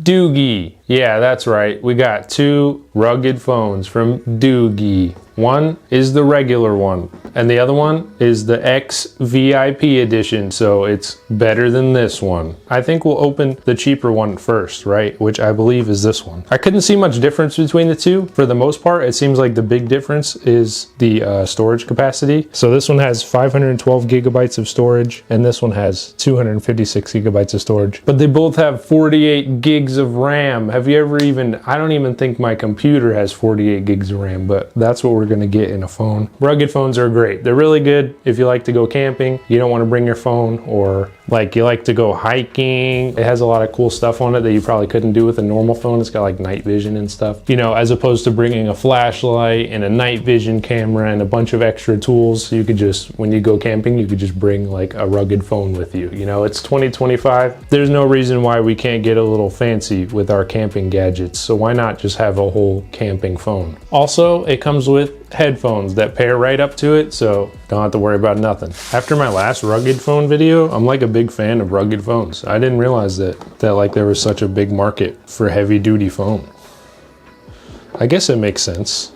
Doogee. Yeah, that's right. We got two rugged phones from Doogee. One is the regular one, and the other one is the X VIP edition, so it's better than this one. I think we'll open the cheaper one first, right? Which I believe is this one. I couldn't see much difference between the two. For the most part, it seems like the big difference is the storage capacity. So this one has 512 gigabytes of storage, and this one has 256 gigabytes of storage. But they both have 48 gigs of RAM. Have you ever even, I don't even think my computer has 48 gigs of RAM, but that's what we're gonna get in a phone. Rugged phones are great. They're really good if you like to go camping, you don't want to bring your phone, or like you like to go hiking. It has a lot of cool stuff on it that you probably couldn't do with a normal phone. It's got like night vision and stuff, you know, as opposed to bringing a flashlight and a night vision camera and a bunch of extra tools. You could just, when you go camping, you could just bring like a rugged phone with you. You know, it's 2025. There's no reason why we can't get a little fancy with our camping gadgets. So why not just have a whole camping phone? Also, it comes with headphones that pair right up to it, so don't have to worry about nothing. After my last rugged phone video, I'm like a big fan of rugged phones. I didn't realize that like there was such a big market for heavy duty phone. I guess it makes sense.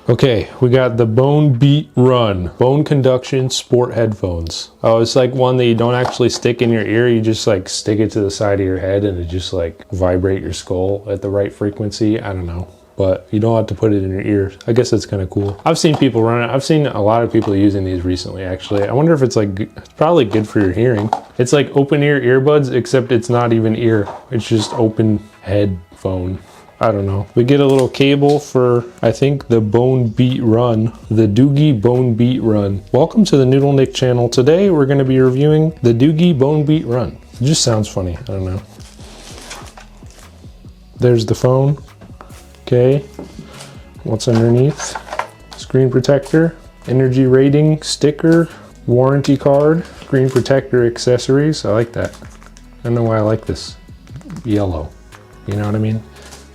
Okay, we got the BoneBeat Run Bone Conduction Sport Headphones. Oh, it's like one that you don't actually stick in your ear, you just like stick it to the side of your head and it just like vibrate your skull at the right frequency. I don't know, but you don't have to put it in your ears. I guess that's kind of cool. I've seen people run it. I've seen a lot of people using these recently, actually. I wonder if it's like, it's probably good for your hearing. It's like open ear earbuds, except it's not even ear. It's just open headphone. I don't know. We get a little cable for, I think, the BoneBeat Run, the Doogee BoneBeat Run. Welcome to the Noodle Nick channel. Today we're going to be reviewing the Doogee BoneBeat Run. It just sounds funny. I don't know. There's the phone. Okay. What's underneath? Screen protector, energy rating, sticker, warranty card, screen protector accessories. I like that. I don't know why I like this yellow. You know what I mean?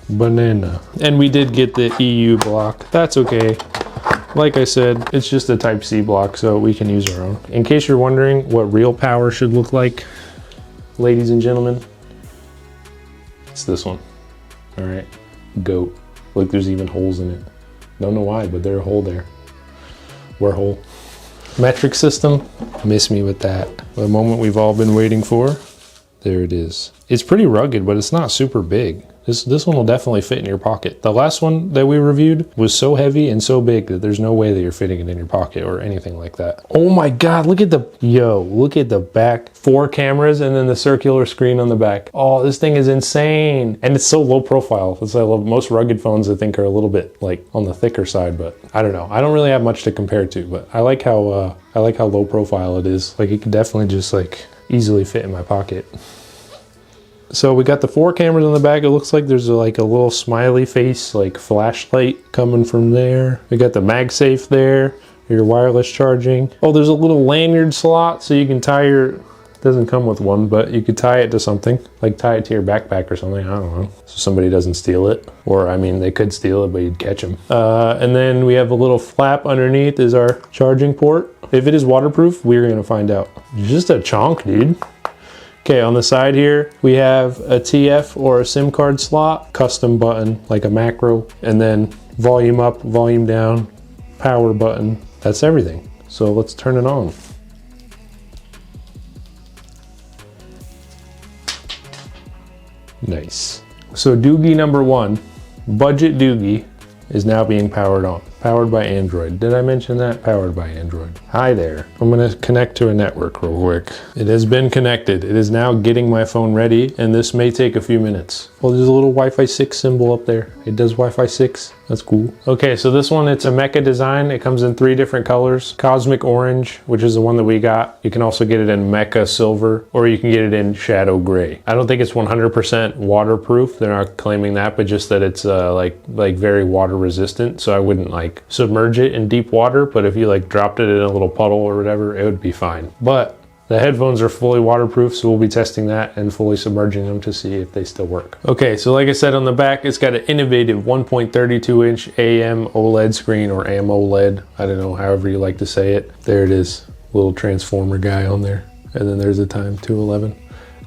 Banana. And we did get the EU block. That's okay. Like I said, it's just a Type-C block, so we can use our own. In case you're wondering what real power should look like, ladies and gentlemen, it's this one. All right, GOAT. Look, there's even holes in it. Don't know why, but there's a hole there. Where hole? Metric system, miss me with that. The moment we've all been waiting for. There it is. It's pretty rugged, but it's not super big. This one will definitely fit in your pocket. The last one that we reviewed was so heavy and so big that there's no way that you're fitting it in your pocket or anything like that. Oh my God, look at the, look at the back. 4 cameras and then the circular screen on the back. Oh, this thing is insane. And it's so low profile. It's like most rugged phones I think are a little bit like on the thicker side, but I don't know. I don't really have much to compare to, but I like how low profile it is. Like it could definitely just like easily fit in my pocket. So we got the 4 cameras on the back. It looks like there's like a little smiley face, like flashlight coming from there. We got the MagSafe there, your wireless charging. Oh, there's a little lanyard slot so you can tie your, doesn't come with one, but you could tie it to something, like tie it to your backpack or something, I don't know. So somebody doesn't steal it. Or I mean, they could steal it, but you'd catch them. And then we have a little flap underneath is our charging port. If it is waterproof, we're gonna find out. Just a chonk, dude. Okay, on the side here, we have a TF or a SIM card slot, custom button, like a macro, and then volume up, volume down, power button. That's everything. So let's turn it on. Nice. So Doogee number 1, budget Doogee, is now being powered on. Powered by Android. Did I mention that? Powered by Android. Hi there. I'm gonna connect to a network real quick. It has been connected. It is now getting my phone ready, and this may take a few minutes. Well, there's a little Wi-Fi 6 symbol up there. It does Wi-Fi 6. That's cool. Okay, so this one, it's a mecha design. It comes in 3 different colors. Cosmic Orange, which is the one that we got. You can also get it in Mecha Silver, or you can get it in Shadow Gray. I don't think it's 100% waterproof. They're not claiming that, but just that it's like very water resistant. So I wouldn't like submerge it in deep water, but if you like dropped it in a little puddle or whatever, it would be fine. But the headphones are fully waterproof, so we'll be testing that and fully submerging them to see if they still work. Okay, so like I said on the back, it's got an innovative 1.32 inch AMOLED screen, or AMOLED. I don't know, however you like to say it. There it is, little transformer guy on there. And then there's the time, 2:11.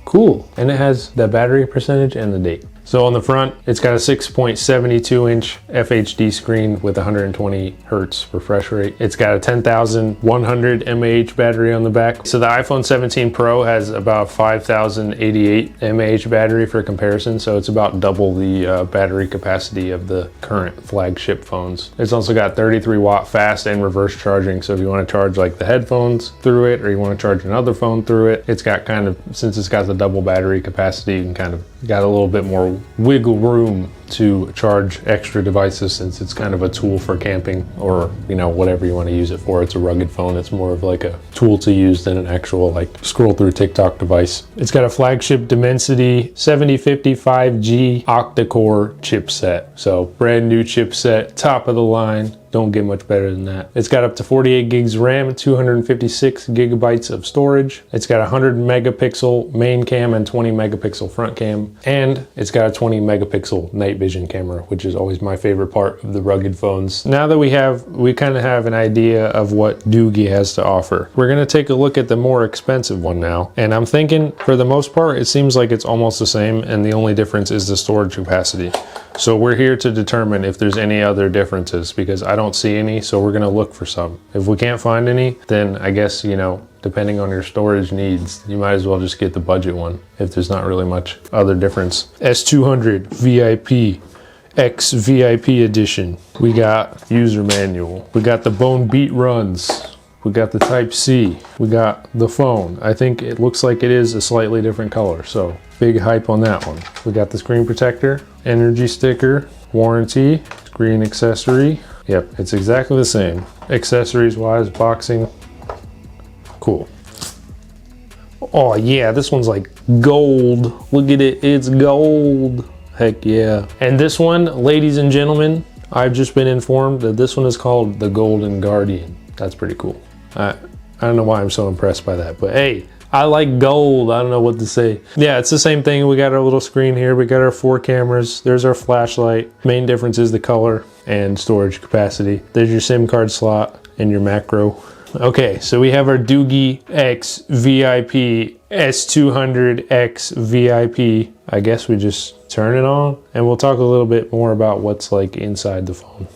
Cool. And it has the battery percentage and the date. So on the front, it's got a 6.72 inch FHD screen with 120 hertz refresh rate. It's got a 10,100 mAh battery on the back. So the iPhone 17 Pro has about 5,088 mAh battery for comparison. So it's about double the battery capacity of the current flagship phones. It's also got 33 watt fast and reverse charging. So if you want to charge like the headphones through it, or you want to charge another phone through it, it's got kind of, since it's got the double battery capacity, you can kind of got a little bit more wiggle room to charge extra devices, since it's kind of a tool for camping or, you know, whatever you want to use it for. It's a rugged phone. It's more of like a tool to use than an actual like scroll through TikTok device. It's got a flagship Dimensity 7055G octa-core chipset. So brand new chipset, top of the line. Don't get much better than that. It's got up to 48 gigs RAM, 256 gigabytes of storage. It's got 100 megapixel main cam and 20 megapixel front cam. And it's got a 20 megapixel night vision camera, which is always my favorite part of the rugged phones. Now that we kind of have an idea of what Doogee has to offer, we're gonna take a look at the more expensive one now. And I'm thinking, for the most part, it seems like it's almost the same, and the only difference is the storage capacity. So we're here to determine if there's any other differences, because I don't see any, so we're gonna look for some. If we can't find any, then I guess, you know, depending on your storage needs, you might as well just get the budget one if there's not really much other difference. S200 VIP X VIP edition. We got user manual. We got the BoneBeat runs. We got the Type-C. We got the phone. I think it looks like it is a slightly different color, so big hype on that one. We got the screen protector, energy sticker, warranty, screen accessory. Yep, it's exactly the same. Accessories wise, boxing. Cool. Oh yeah, this one's like gold. Look at it, it's gold. Heck yeah. And this one, ladies and gentlemen, I've just been informed that this one is called the Golden Guardian. That's pretty cool. I don't know why I'm so impressed by that, but hey, I like gold. I don't know what to say. Yeah, it's the same thing. We got our little screen here. We got our 4 cameras. There's our flashlight. Main difference is the color and storage capacity. There's your SIM card slot and your macro. Okay, so we have our Doogee X VIP S200 X VIP. I guess we just turn it on, and we'll talk a little bit more about what's like inside the phone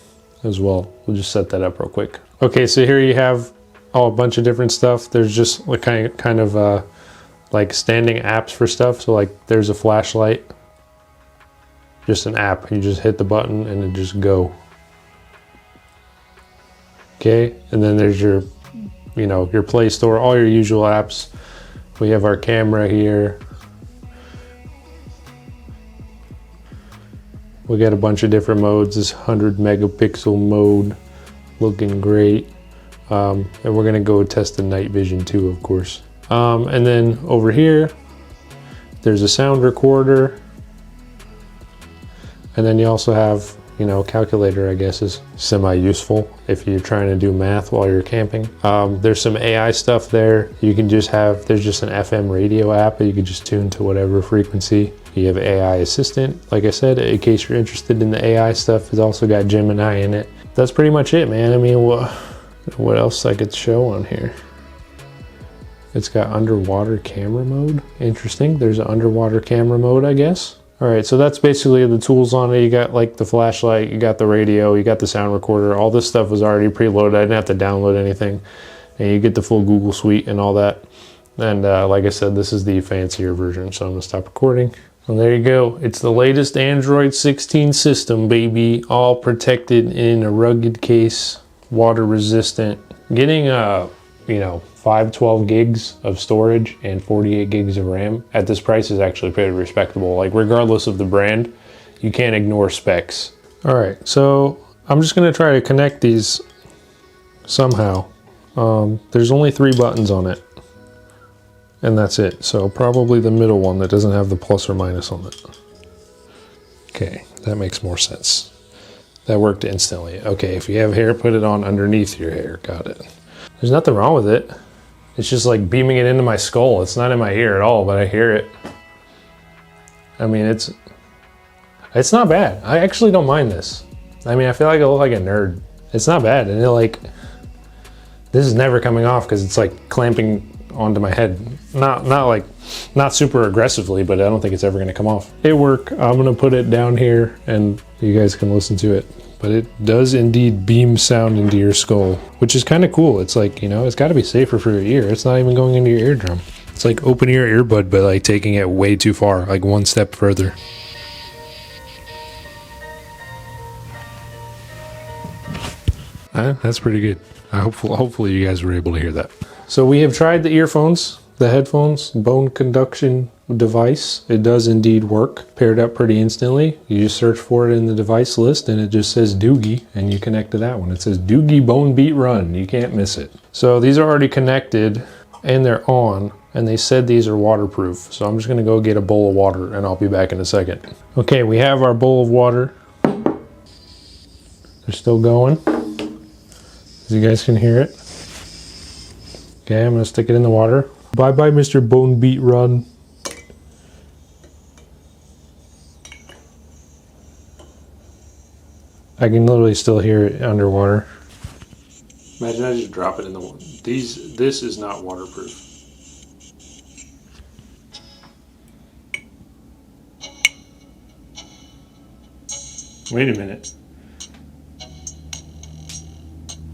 as well. We'll just set that up real quick. Okay, so here you have a bunch of different stuff. There's just like kind of like standing apps for stuff. So like there's a flashlight, just an app. You just hit the button and it just go. Okay, and then there's your, you know, your Play Store, all your usual apps. We have our camera here. We got a bunch of different modes. This 100 megapixel mode, looking great. And we're gonna go test the night vision too, of course. And then over here, there's a sound recorder. And then you also have, you know, calculator, I guess, is semi-useful if you're trying to do math while you're camping. There's some AI stuff there. You can just have, there's just an FM radio app that you can just tune to whatever frequency. You have AI assistant, like I said, in case you're interested in the AI stuff. It's also got Gemini in it. That's pretty much it, man. I mean, what else I could show on here? It's got underwater camera mode. Interesting. There's an underwater camera mode, I guess. All right, so that's basically the tools on it. You got like the flashlight, you got the radio, you got the sound recorder. All this stuff was already preloaded. I didn't have to download anything. And you get the full Google Suite and all that. And like I said, this is the fancier version. So I'm gonna stop recording. And there you go. It's the latest Android 16 system, baby. All protected in a rugged case, water resistant. Getting you know, 512 gigs of storage and 48 gigs of RAM at this price is actually pretty respectable. Like, regardless of the brand, you can't ignore specs. All right, so I'm just gonna try to connect these somehow. There's only 3 buttons on it, and that's it. So probably the middle one that doesn't have the plus or minus on it. Okay, that makes more sense. That worked instantly. Okay, if you have hair, put it on underneath your hair. Got it. There's nothing wrong with it. It's just like beaming it into my skull. It's not in my ear at all, but I hear it. I mean, it's not bad. I actually don't mind this. I mean, I feel like I look like a nerd. It's not bad. And it, like, this is never coming off because it's like clamping onto my head not super aggressively, but I don't think it's ever gonna come off. It worked. I'm gonna put it down here and you guys can listen to it. But it does indeed beam sound into your skull, which is kind of cool. It's like, you know, it's gotta be safer for your ear. It's not even going into your eardrum. It's like opening your earbud, but like taking it way too far, like one step further. That's pretty good. Hopefully you guys were able to hear that. So we have tried the earphones, the headphones, bone conduction device. It does indeed work. Paired up pretty instantly. You just search for it in the device list and it just says Doogee and you connect to that one. It says Doogee BoneBeat Run. You can't miss it. So these are already connected and they're on, and they said these are waterproof. So I'm just gonna go get a bowl of water and I'll be back in a second. Okay, we have our bowl of water. They're still going. You guys can hear it. Okay, I'm gonna stick it in the water. Bye-bye, Mr. BoneBeat Run. I can literally still hear it underwater. Imagine I just drop it in the water. This is not waterproof. Wait a minute.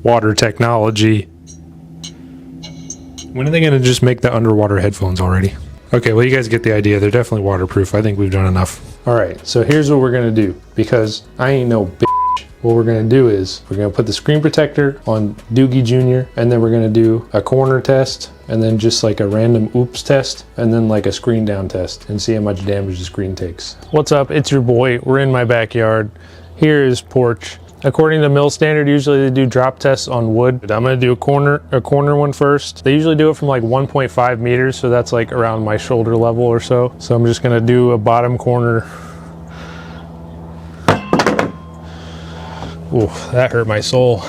Water technology. When are they gonna just make the underwater headphones already? Okay, well you guys get the idea. They're definitely waterproof. I think we've done enough. All right, so here's what we're gonna do, because I ain't no bitch. What we're gonna do is we're gonna put the screen protector on Doogee Jr. and then we're gonna do a corner test and then just like a random oops test and then like a screen down test and see how much damage the screen takes. What's up? It's your boy. We're in my backyard. Here is porch. According to mill standard, usually they do drop tests on wood. I'm gonna do a corner one first. They usually do it from like 1.5 meters, so that's like around my shoulder level or so. So I'm just gonna do a bottom corner. Ooh, that hurt my soul.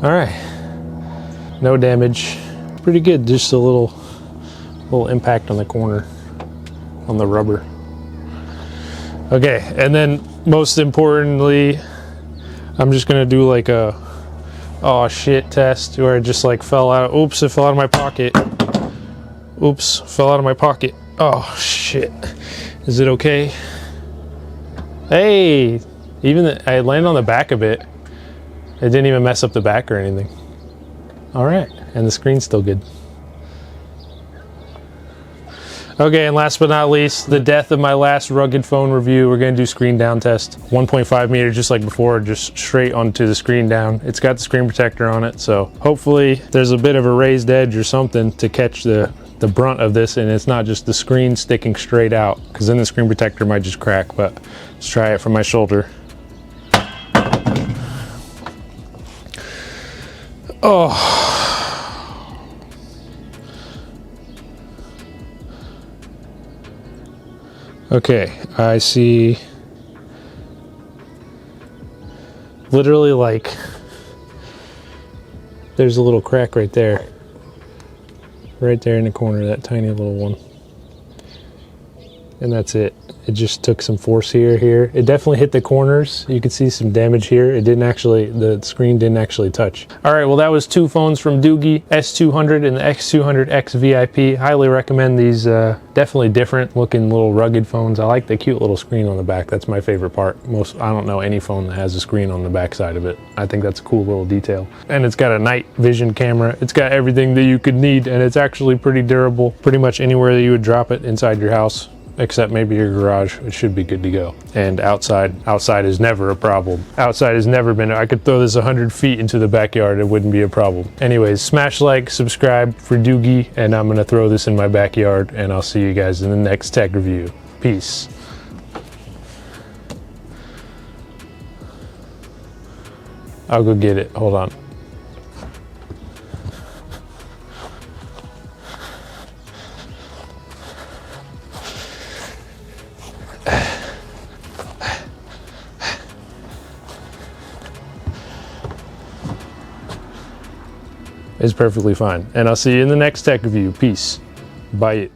All right, no damage. Pretty good, just a little impact on the corner, on the rubber. Okay, and then most importantly, I'm just gonna do like a oh shit test where it just like fell out. Oops, it fell out of my pocket. Oops, fell out of my pocket. Oh shit. Is it okay? Hey, I landed on the back of it. It didn't even mess up the back or anything. All right, and the screen's still good. Okay, and last but not least, the death of my last rugged phone review. We're gonna do screen down test. 1.5 meters, just like before, just straight onto the screen down. It's got the screen protector on it, so hopefully there's a bit of a raised edge or something to catch the brunt of this, and it's not just the screen sticking straight out, because then the screen protector might just crack, but let's try it from my shoulder. Oh. Okay, I see literally like there's a little crack right there in the corner, that tiny little one, and that's it. It just took some force here. It definitely hit the corners. You can see some damage here. It didn't actually, the screen didn't actually touch. All right, well that was two phones from Doogee, S200 and the X200X VIP. Highly recommend these, definitely different looking little rugged phones. I like the cute little screen on the back. That's my favorite part. I don't know any phone that has a screen on the back side of it. I think that's a cool little detail. And it's got a night vision camera. It's got everything that you could need, and it's actually pretty durable. Pretty much anywhere that you would drop it inside your house, except maybe your garage, it should be good to go. And outside is never a problem. Outside has never been, I could throw this 100 feet into the backyard, it wouldn't be a problem. Anyways, smash like, subscribe for Doogee, and I'm gonna throw this in my backyard, and I'll see you guys in the next tech review. Peace. I'll go get it, hold on. It's perfectly fine. And I'll see you in the next tech review. Peace. Bye.